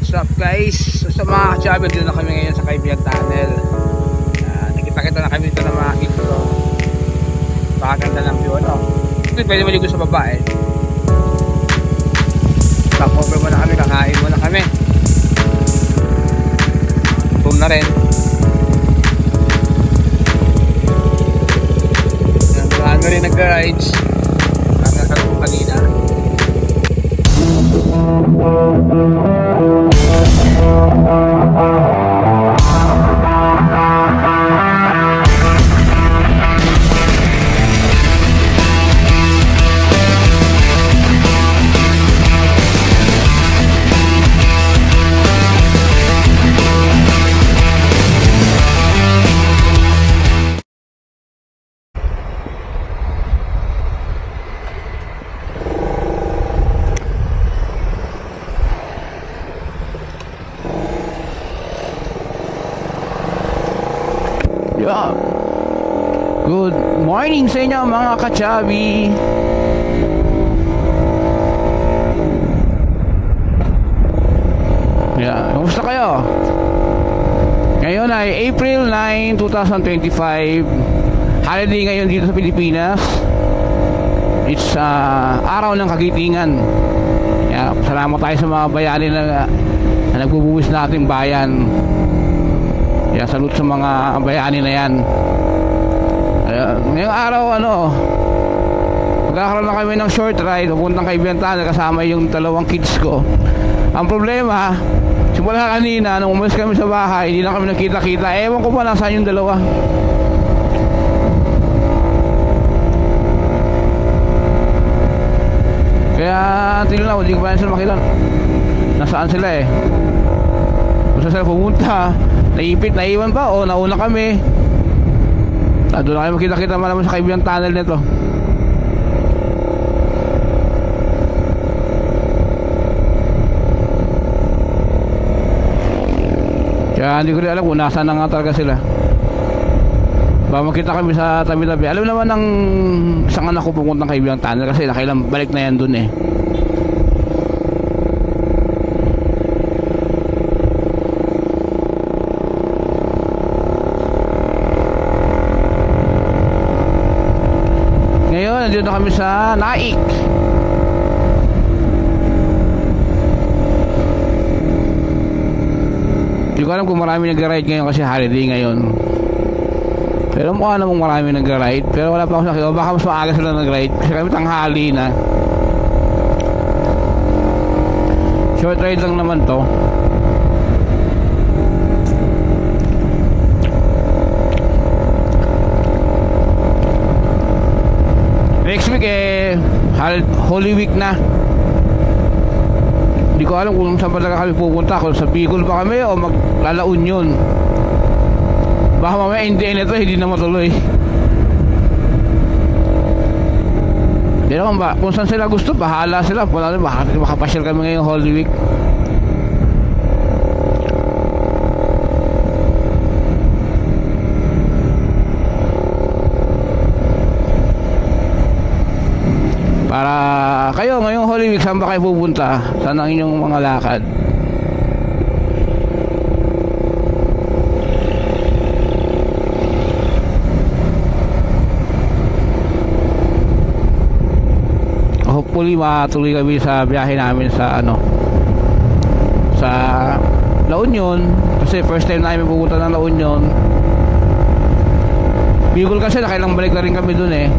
What's up guys? So, sa mga ka-travel, dito na kami ngayon sa Kaibigan Tunnel. Nakita-kita na kami dito ng mga intro. Pakaganda ng view, ano? Ito pwede maligo sa baba eh. Stop-over muna kami, kakain muna kami. Boom na rin. Ano rin nag-rides. Nakakalago kanina. Good morning sa inyo mga ka-chubby. Kumusta kayo? Ngayon ay April 9, 2025. Holiday ngayon dito sa Pilipinas. It's araw ng kagitingan. Salamat tayo sa mga bayani na nagbubuwis nating bayan. Salute sa mga bayani na yan. Ngayong araw magkakaroon na kami ng short ride pupuntang Kaibigan Tunnel kasama yung dalawang kids ko. Ang problema, simula kanina nung umalis kami sa bahay, hindi na kami nakita-kita. Ewan ko pa nasaan yung dalawa. Kaya until now hindi ko pa sila makita nasaan sila eh. Kung saan sila pumunta, naipit, naiwan pa o nauna kami. Doon na kayo makita-kita malaman sa Kaibigan Tunnel nito. Kaya hindi ko rin alam kung nasaan na nga talaga sila. Baka makita kami sa tabi-tabi. Alam naman ng isang anak ko pumunta ng Kaibigan Tunnel kasi nakailang balik na yan dun eh. Nandito na kami sa Naik. Hindi ko alam kung marami nag-ride ngayon kasi holiday ngayon. Pero mukha namang marami nag-ride. Pero wala pa ako nakita. Baka mas maaga sila nag-ride kasi kami tanghali na. Short ride lang naman to. Next week Holy Week na. Hindi ko alam kung saan talaga kami pupunta. Kung sa Bicol ba kami o magLa Union. Baka mamaya hindi na matuloy. Pero kung saan sila gusto, bahala sila. Baka makapasyal kami ngayong Holy Week. Para kayo ngayong Holy Week, saan ba kayo pupunta? Saan ang inyong mga lakad? Hopefully matuloy kami sa biyahe namin sa sa La Union. Kasi first time namin pupunta ng La Union. Bicol kasi nakailang balik na rin kami dun eh.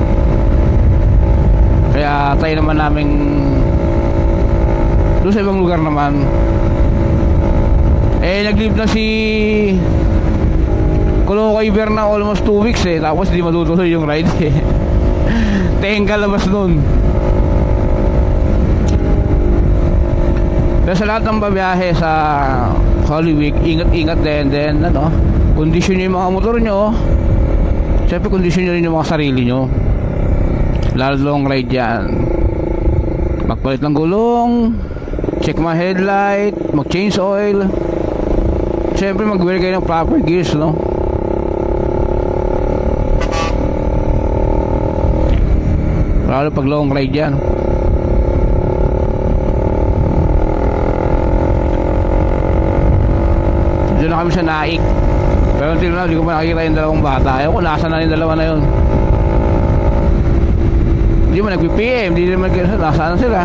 Kaya tayo naman naming doon sa ibang lugar naman. Nag-leave na si Kulo Iber na almost 2 weeks eh. Tapos di matutuloy yung ride eh. Tengka labas nun. Pero sa lahat ng babiyahe sa Holy Week, ingat-ingat din. Then kondisyon nyo yung mga motor nyo. Siyempre kondisyon nyo rin yung mga sarili nyo. Lalo long ride yan. Magpalit ng gulong, check mga headlight, mag change oil. Siyempre mag-wear kayo ng proper gears, no? Lalo pag long ride yan. Doon na kami sa Naik. Pero until now, hindi ko pa nakikita yung dalawang bata. Ayaw ko, nasa na yung dalawa na yun. Hindi mo nag-PPM, hindi naman nasaan sila.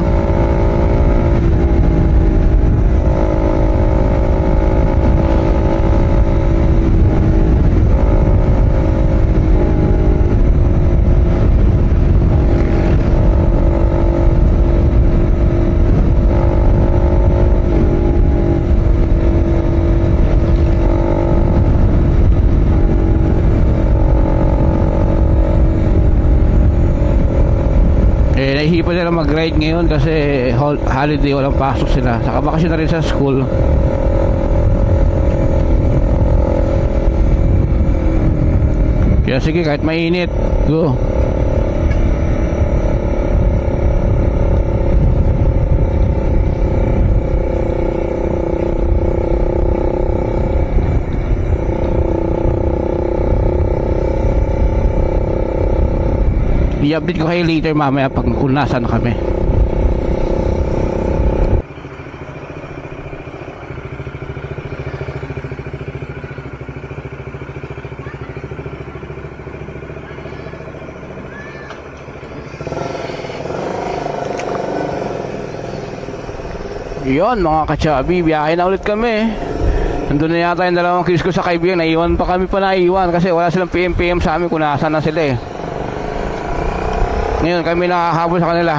Nahihipan sila mag-ride ngayon kasi holiday, walang pasok sila. Saka bakasyon na rin sa school. Kaya sige, kahit mainit, go. I-update ko kayo later mamaya pag kung nasaan na kami. Yun mga kachabi, biyahe na ulit kami. Nandun na yata yung dalawang kids ko sa kaibigan. Naiwan pa kami pa naiwan kasi wala silang PM sa amin kung nasaan na sila eh. Ngayon kami nakakahabol sa kanila.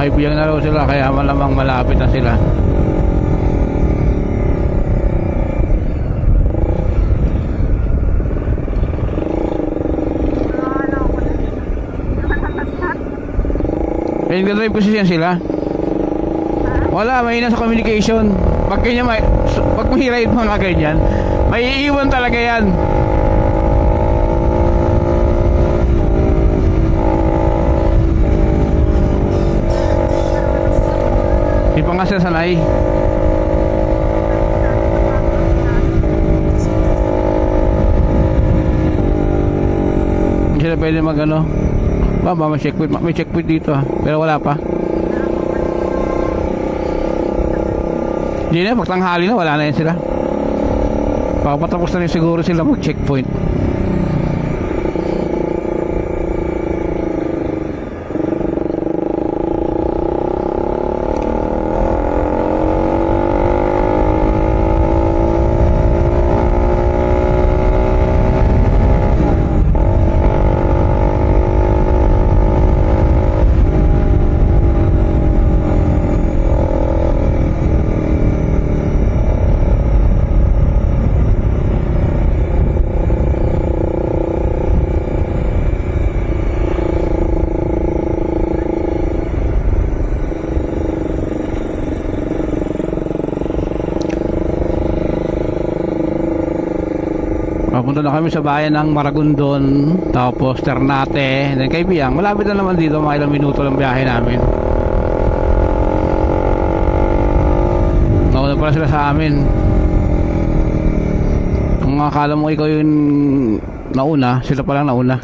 Kaibigan na raw sila kaya malamang malapit na sila. Nag-drive kasi sila. Wala, may nasa communication. Pag kanya pag may ride mga ganyan, may iiwan talaga yan. Di pa nga sila sanay. Hindi sila pwede mag ano. Baba, may checkpoint dito pero wala pa. Hindi na, pag tanghali na wala na yan sila. Papatapos na rin siguro sila mag checkpoint. Papunta na kami sa bayan ng Maragondon, tapos Ternate, then Kaibiyang. Malapit na naman dito, mga ilang minuto lang biyahe namin. Nauna pala sila sa amin. Kung akala mo ikaw yung nauna, sila palang nauna.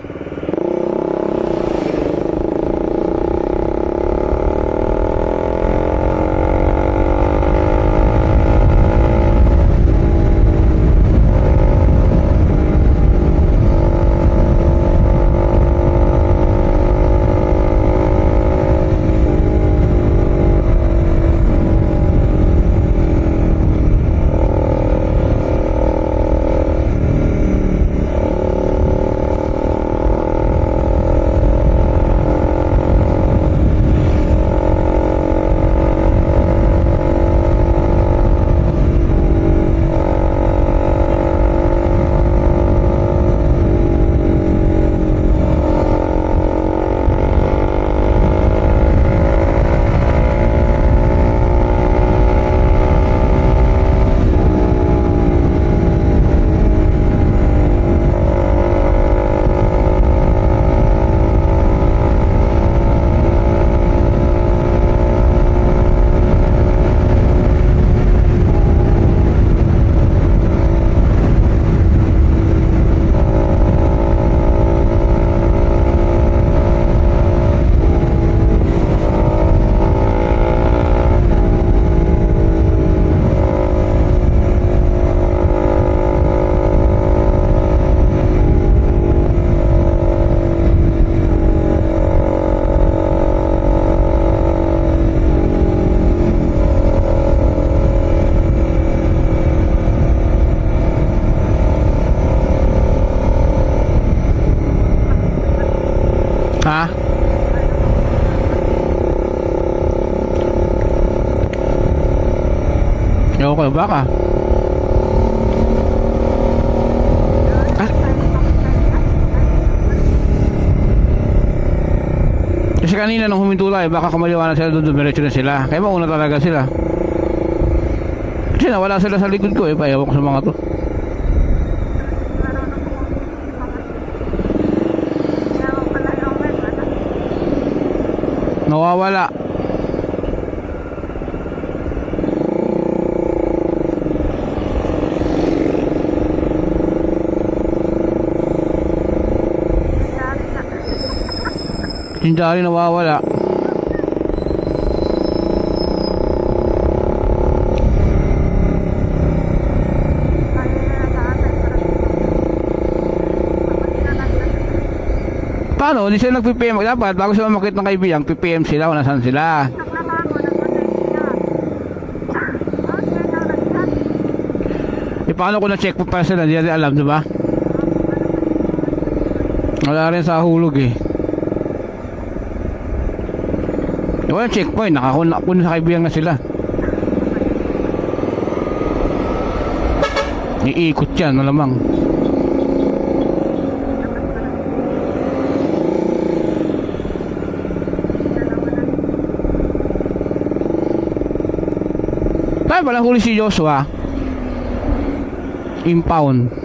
Okay, baka. Kasi kanina nung huminto tayo, baka kumaliwa na sila doon, dumiretso na sila. Kaya mauna talaga sila. Kasi nawala sila sa likod ko eh, paewan ko sa mga to. Nawawala. Yung dali nawawala. Paano? Hindi sila nag-PPM. Dapat bago sila makita ng kaibigan, PPM sila o nasan sila. E paano kung na-check po pa sila? Hindi natin alam, diba? Wala rin sa hulog eh. Wala checkpoint, nakakuna sa kaibigan na sila. Iikot yan, malamang. Tayo palang huli si Joshua. Impound.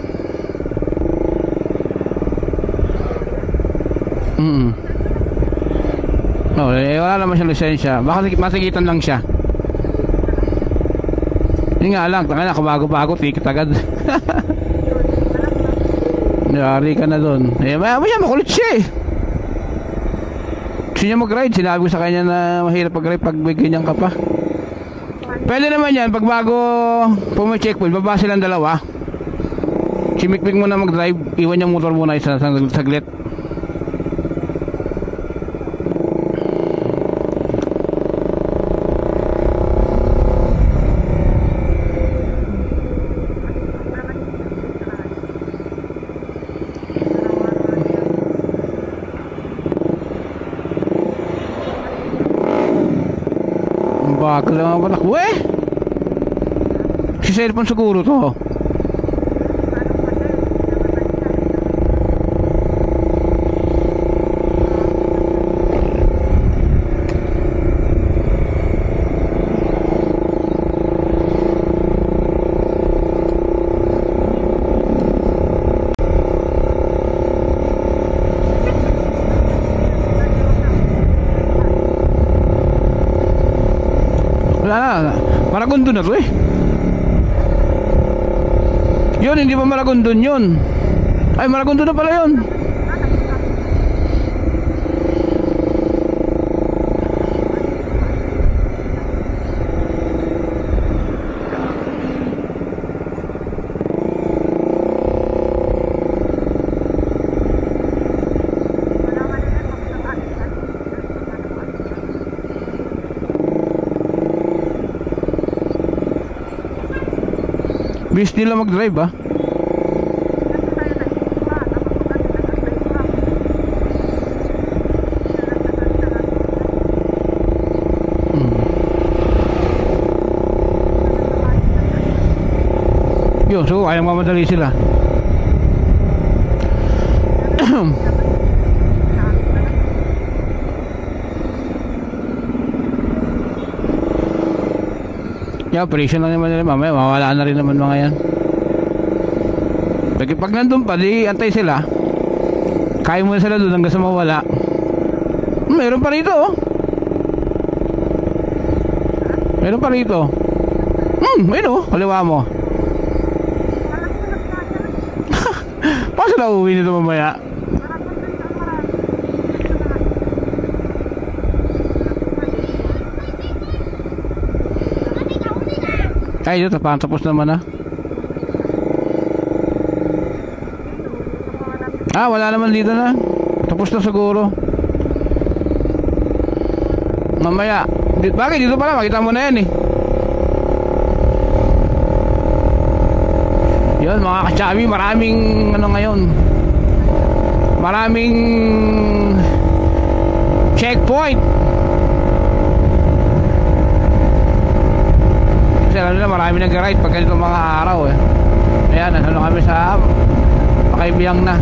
No, wala naman siyang lisensya. Baka masigitan lang siya. Yun nga lang, tanga na, kumago-bago, ticket agad. Nari ka na doon. Eh, maya makulit siya eh. Gusto niya mag-ride, sinabi ko sa kanya na mahirap mag-ride pag may ganyan ka pa. Pwede naman yan, pag bago puma-checkpoint, baba silang dalawa. Simikmik mo na mag-drive, iwan yung motor muna isa saglit. Bakal lang ako takbo eh. Si cellphone siguro to. Wala na, Maragondon na to eh. Yun, hindi pa Maragondon yun. Ay, Maragondon na pala yun. Bis nila mag-drive ah. Yun, so ayaw mamadali sila. Yeah, operation lang naman nila, mamaya mawala na rin naman mga yan. Pag nandun pa, di antay sila. Kaya mo na sila doon hanggang sa mawala. Meron pa rito oh. Meron pa rito. Ayun oh, kaliwa mo. Paano sila uuwi nito mamaya? Ay, ito, tapos naman ah. Wala naman dito na. Tapos na siguro. Mamaya. Bakit dito pala? Makita mo na yan eh. Yun mga kachabi, maraming ano ngayon. Maraming checkpoint. alam nila marami nag-ride pag ganito mga araw eh. Ayan, nandun kami sa Pakaibiyang na.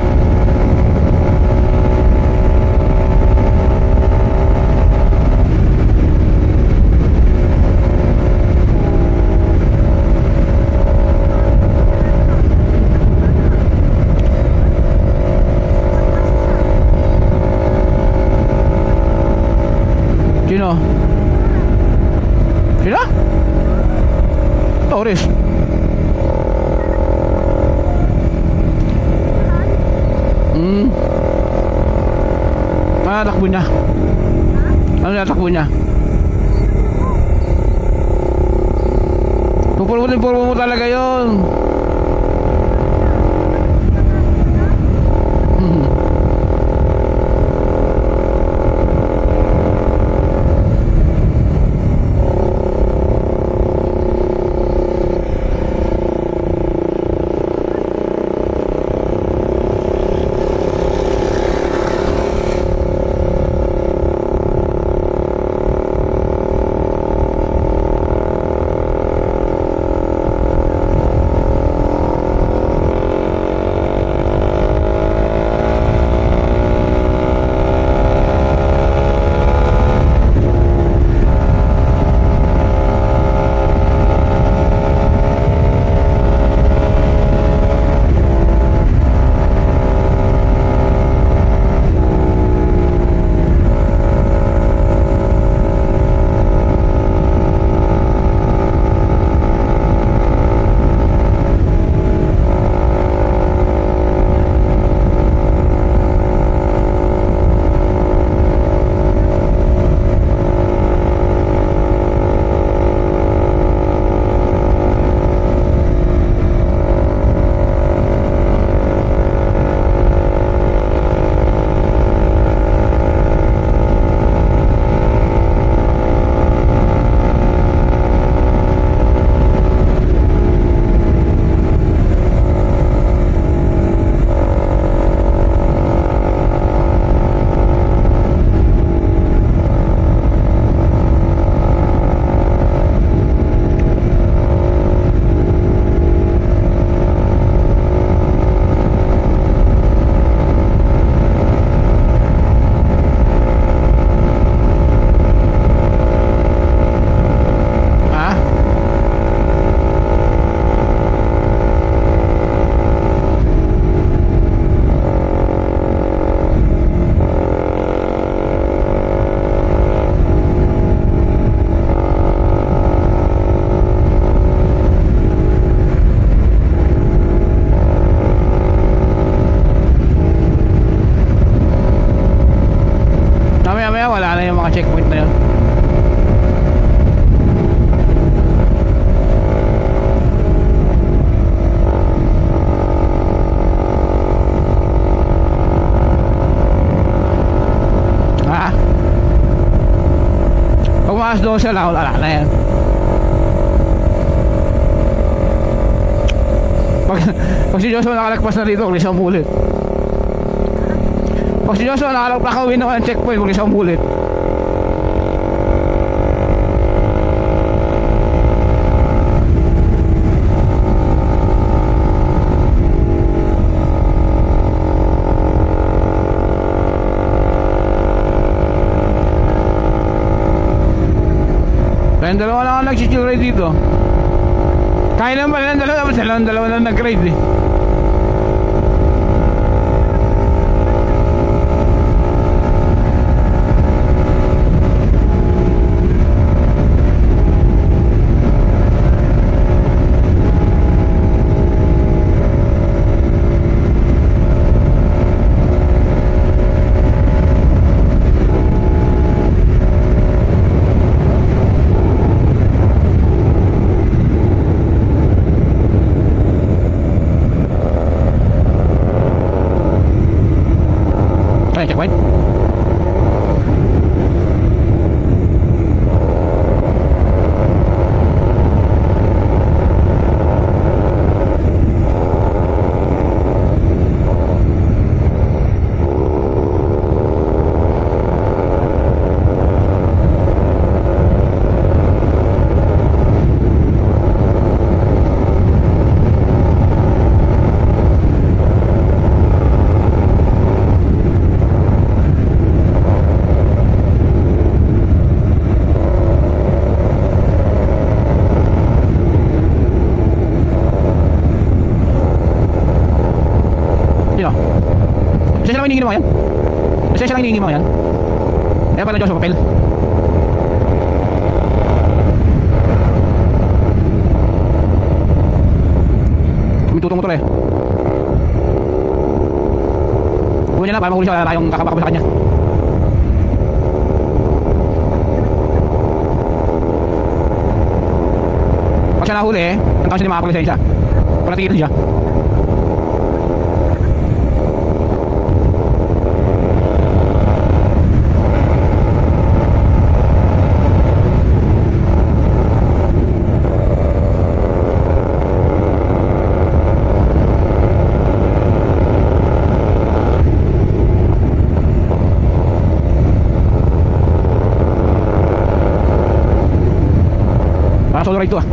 Sino? Sino? Tourist. Ano natakbo niya? Ano natakbo niya? Pupulmo mo talaga yun. Wala na yung mga checkpoint na yun. Pag maas 12 lang, wala na yan. Pag si Joshua nakalagpas na dito, mag-isang ulit. Pag si Joshua nakawin naman ang checkpoint, mag-isang ulit. Kayong dalawa lang ang nag-chill ride dito. Kaya naman lang dalawa lang nag-ride eh. Lisensya lang hinihingi mo yan? Lisensya lang hinihingi mo yan? Kaya pala Diyos sa papel. May tutong-motor eh. Kunin niya lang para mahuli siya, tayong kakabaka sa kanya. Pag siya nahuli eh, ang kasi hindi makakapag-lisensya. Pag natigil siya. Solo ride to ah.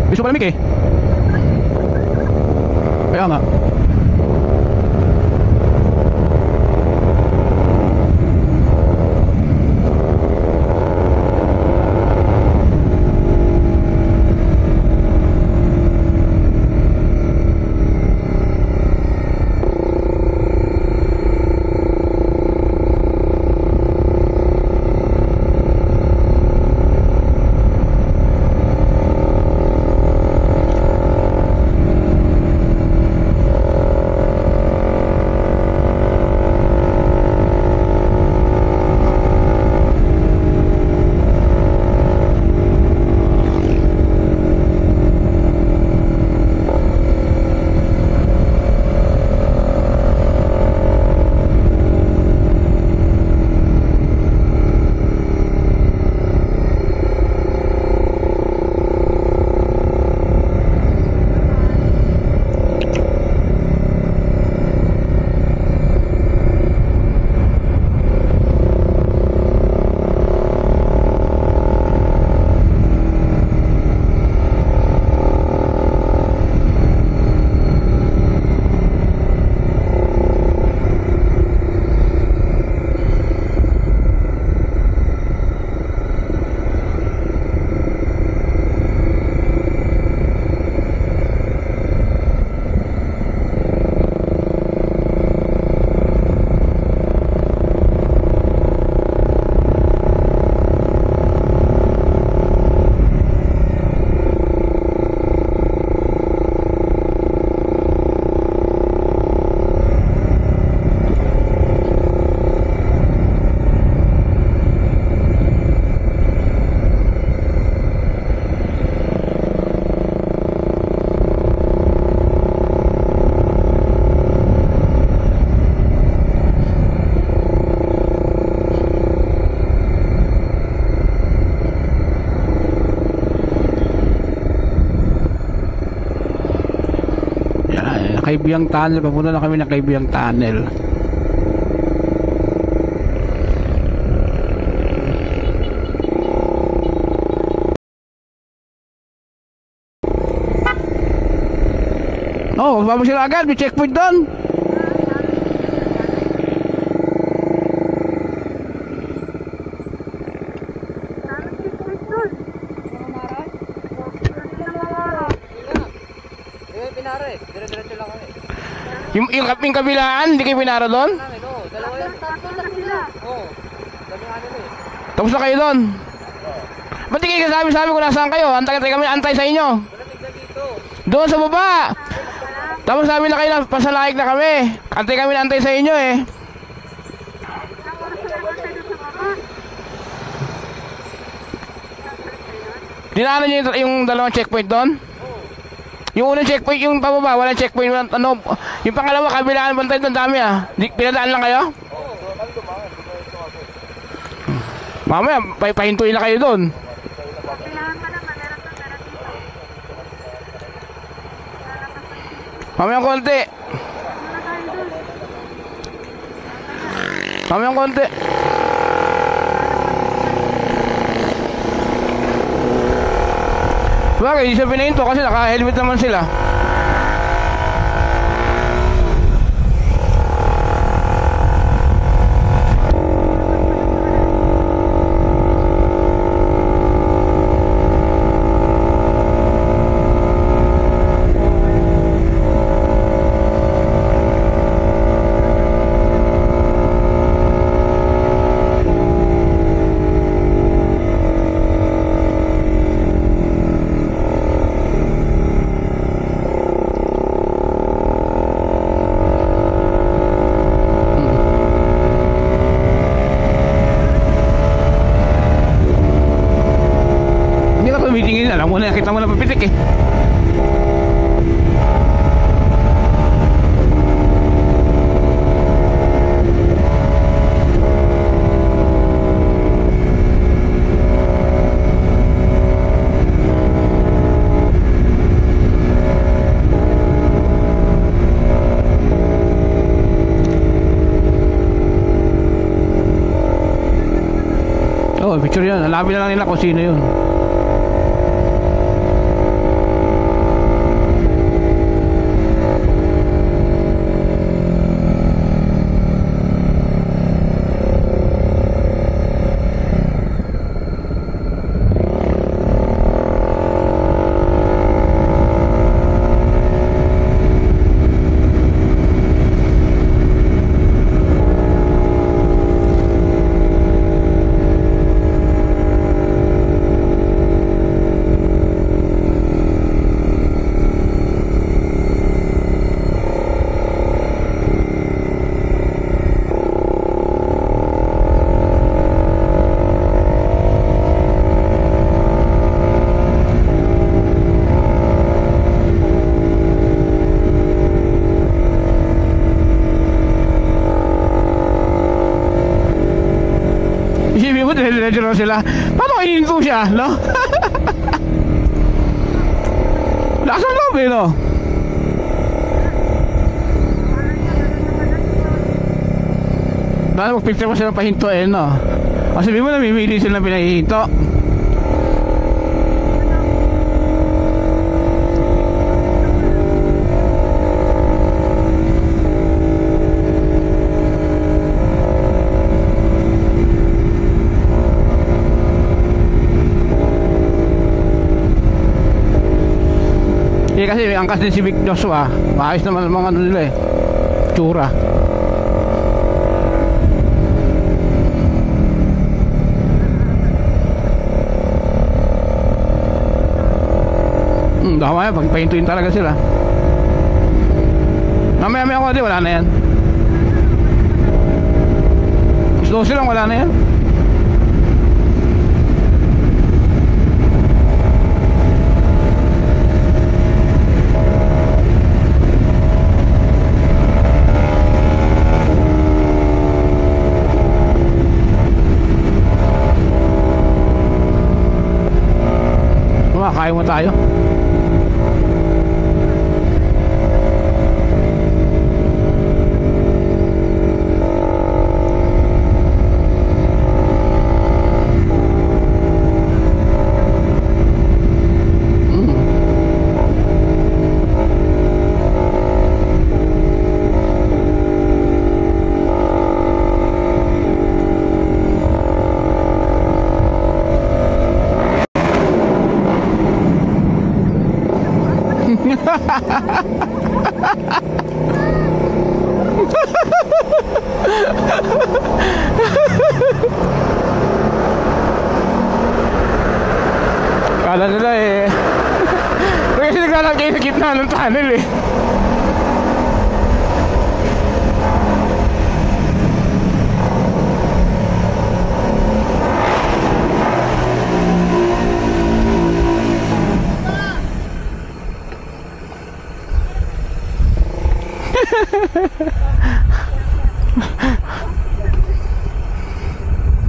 Gusto palamig eh. Kaya nga. Kaibiyang Tunnel, papunta na kami ng Kaibiyang Tunnel. Oh, magbabag sila agad, may checkpoint doon. Dire-diretso lang kami. Yung kabilaan, hindi kayo pinara doon? Dalawa yan. Tatlo lang sila. Oo. Sabi nga nila eh. Tapos na kayo doon? Ba't di kayo kasabi-sabi kung nasaan kayo? Antay kami, antay sa inyo. Malamig na dito. Doon sa baba. Tapos sabi na kayo na pasalayag na kami. Antay kami na antay sa inyo eh. Dinaanan niyo yung dalawang checkpoint doon? Yung unang checkpoint, yung pababa, walang checkpoint, ano, yung pangalawa, kabilaan, bantay doon, dami ah. Pinadaan lang kayo? Mamaya, pahintuin na kayo doon. Mamaya konti. Mamaya konti. Bagay, hindi siya pinahinto kasi naka-helmet naman sila. laki. Oh, picture yan. Alamin na lang nila kung sino yun. Isipin mo, dire-diretso lang sila. Paano hininto siya, no? Lakas ang loob eh, no? Dahil mag-picture mo sila pahinto eh, no? O sabihin mo, namimili sila ng pinahihinto. Eh kasi may angkas din si Vic Joshua. Maayos naman ang mga ano nila eh, tsura. Mamaya pagpahintuin talaga sila. Mamaya ako din, wala na yan. Slow silang, wala na yan. Kaya mo tayo. Kala nila eh. Kasi naglalagay sa gitna ng tunnel eh.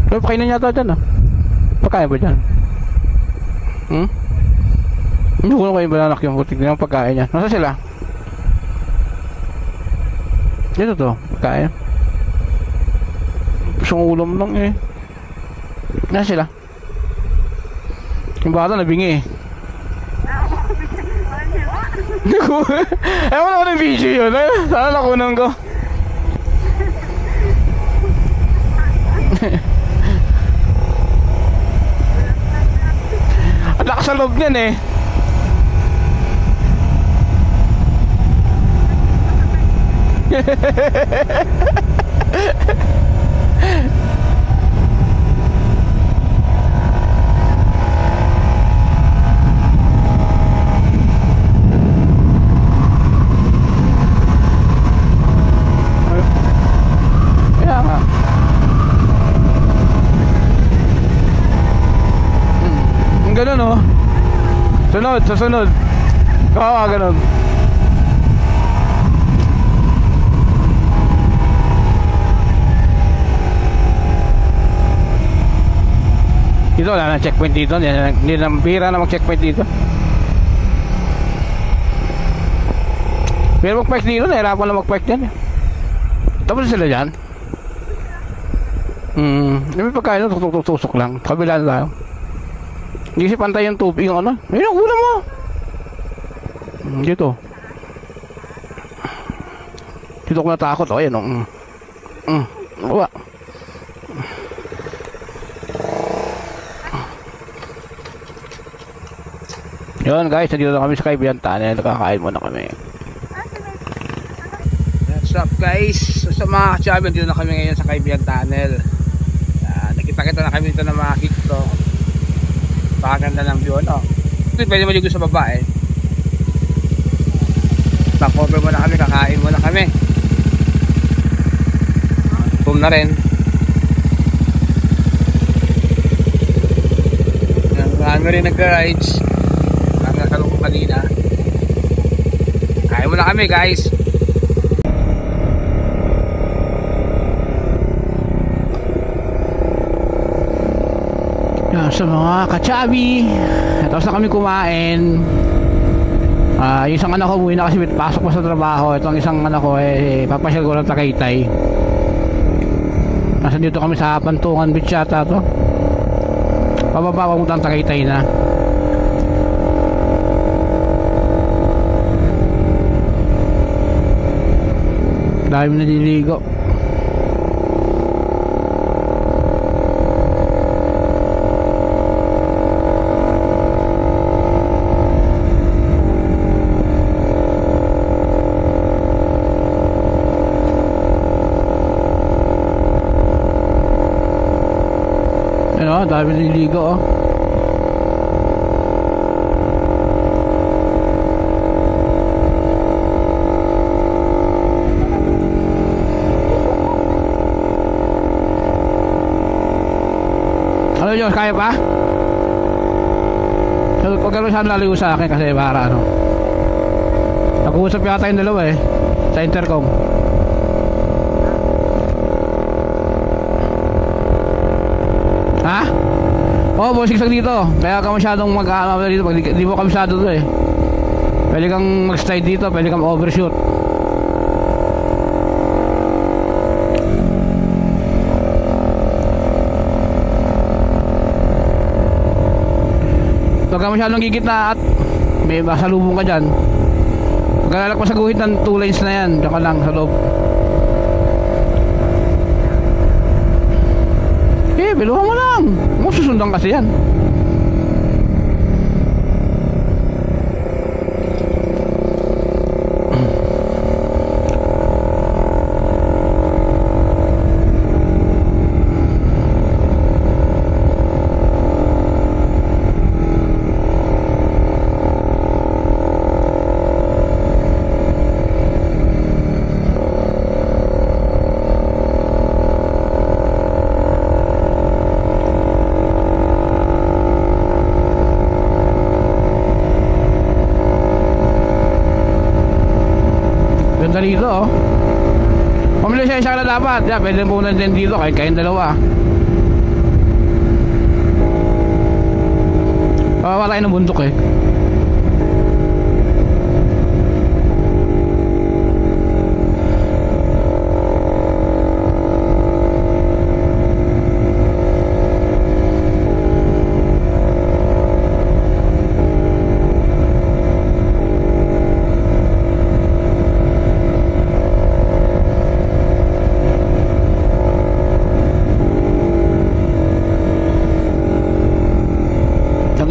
Pero pakainin niya ito dyan ah. Pagkain ba dyan? Hindi ko na kayo balanak yung butik na yung pagkain niya. Nasa sila? Dito to, pagkain. Isang ulam lang eh. Nasa sila? Yung bata nabingi eh. Ewan ako ng video yun. Sana nakunan ko. Ang lakas sa loob niyan eh. Kaya nga. Ang ganun oh. So no, Sa sunod. Kawawa ganun. Dito wala na checkpoint dito. Hindi na bira na mag-checkpoint dito. Pero mag-park dito, nahirapan na mag-park dyan. Tapos sila dyan. May pagkain, tusok lang. Kabila na tayo. Hindi kasi pantay yung tubig, yung ano. Ayun ang ulam mo. Dito. Dito ko natakot. O, ayan o. Wala. Yun guys, nandito na kami sa Kaibigan Tunnel. Nakakain muna kami. What's up guys? So, sa mga kachabi, nandito na kami ngayon sa Kaibigan Tunnel. Nakita-kita na kami dito ng mga kito. Pakaganda ng view, no? Pwede maligo sa baba eh. Stop-over muna kami, kakain muna kami. Boom na rin. Ano rin nag-rides. Nakakalong ko kanina. Kain muna kami guys. Sa mga kachabi, tapos na kami kumain. Yung isang anak ko umuwi na kasi pasok pa sa trabaho. Itong isang anak ko papasyal ko ng Tagaytay. Nasa dito kami sa Pantungan Beach yata to. Pababa ko muna ng Tagaytay na. Dahil naliligo. Dami nililigo oh. Ano yun? Kaya pa? So, huwag ka masyadong laligo sa akin kasi para ano. Nag-uusap yata yung dalawa eh sa intercom. Ha? Oo, bosigsag dito. Kaya ka masyadong mag-aama dito. Di mo ka masyado to eh. Pwede kang mag-slide dito. Pwede kang overshoot. Huwag ka masyadong gigitna at may masalubong ka dyan. Huwag ka lalak pa sa guhit ng 2 lanes na yan. Diyan ka lang sa loob. Biluhan mo lang. Susundan kasi yan. Dito oh. Pamili siya na dapat. Yeah, pwede po na din dito kahit kayong dalawa. Pawawa tayo ng bundok eh.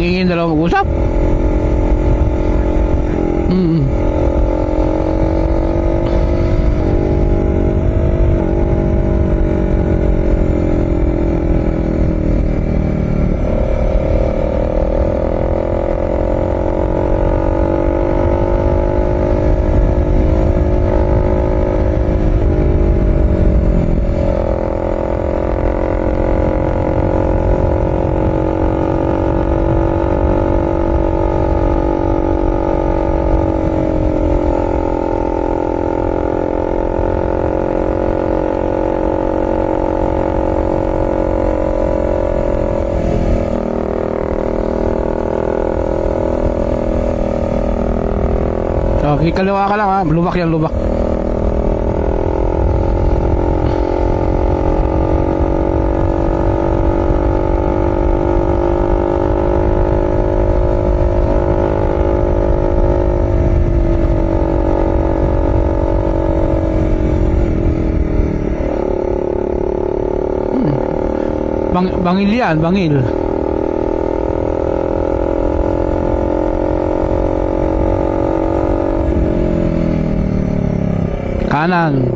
Nangingin dalawa mag-usap. Okay, kaliwa ka lang ha. Lubak yan, lubak. Bangil yan, bangil. Kanan.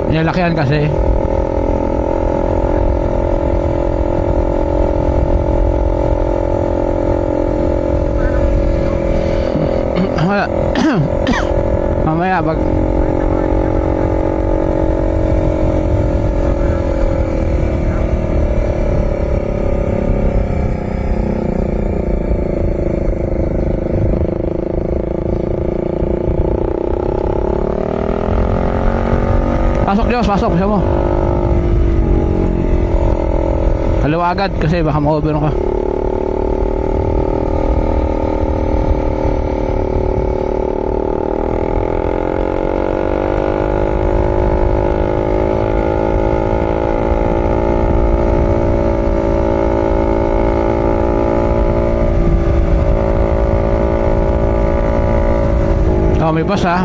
Nilalakihan kasi. Mamaya pag pasok Diyos, pasok siya mo. Kaliwa agad kasi baka ma-over ka. Oh, may bus ha.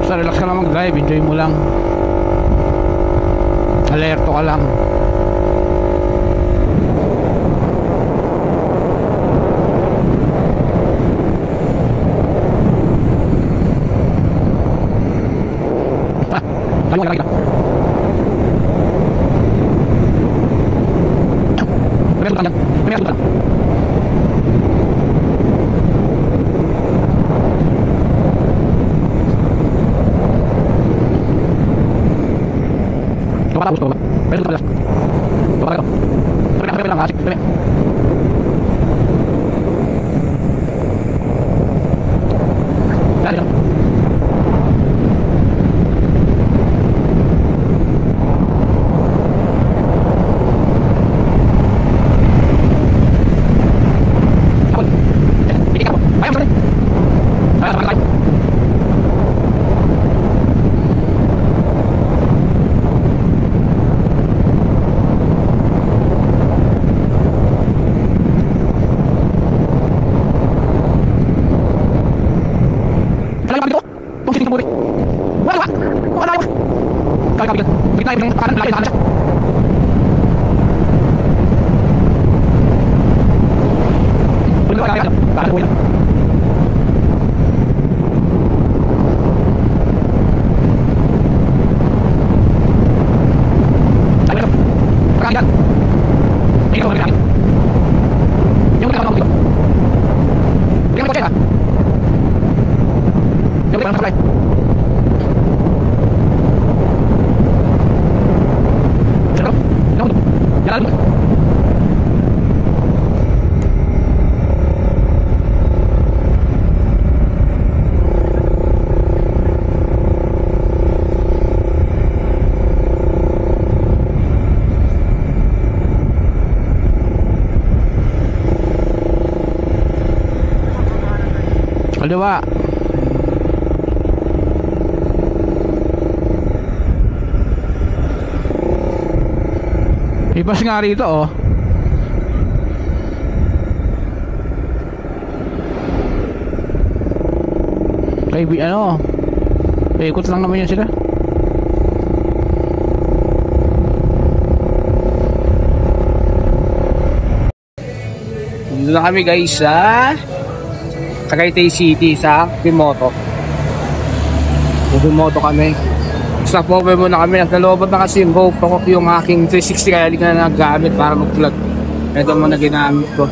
Basta relax ka lang mag-drive, enjoy mo lang. Alerto ka lang. Kaliwa lang kita. Kaliwa lang. Kaliwa lang. Tapos to. Pero tapos. Baka ko. Pero lang kasi. Pero. Dali lang. Kaliwa. Ibas nga rito oh. Ano? Ikot lang naman yun sila. Dito na kami guys sa Tagaytay City sa Pimoto. Pimoto kami. Stop over muna kami. Nagkalobot na kasi yung GoPro ko yung aking 360 kaya hindi ko na nagagamit para mag-vlog. Ito muna ginamit ko.